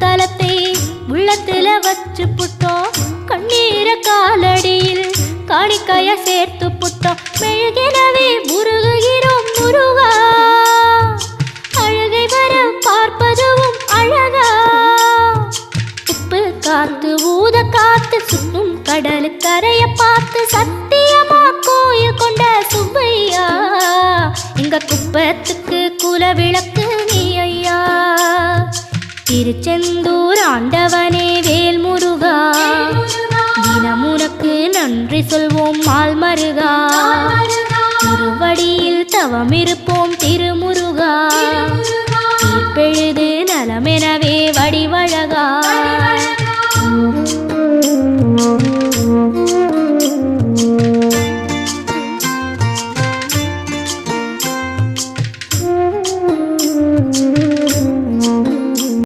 தலத்தை உள்ளத்துல வச்சு புட்டோம். கண்ணீர காலடியில் காணிக்கைய சேர்த்து புட்டோம். மெழுகினவே முருகுகிறோம் முருகா, அழகை வர பார்ப்பதுவும் அழகா. உப்பு காத்து ஊத காத்து சுற்றும் கடலு கரைய பார்த்து சத்தியமா கோயில் கொண்ட சுப்பையா, எங்க குப்பத்துக்கு குல விளக்கு நீ ஐயா. திருச்செந்தூர் ஆண்டவனே வேல் முருகா, தினமுனக்கு நன்றி சொல்வோம் மால் மருகா. திருவடியில் தவமிருப்போம் திருமுருகா, தீர்ப்பெழுது நலமெனவே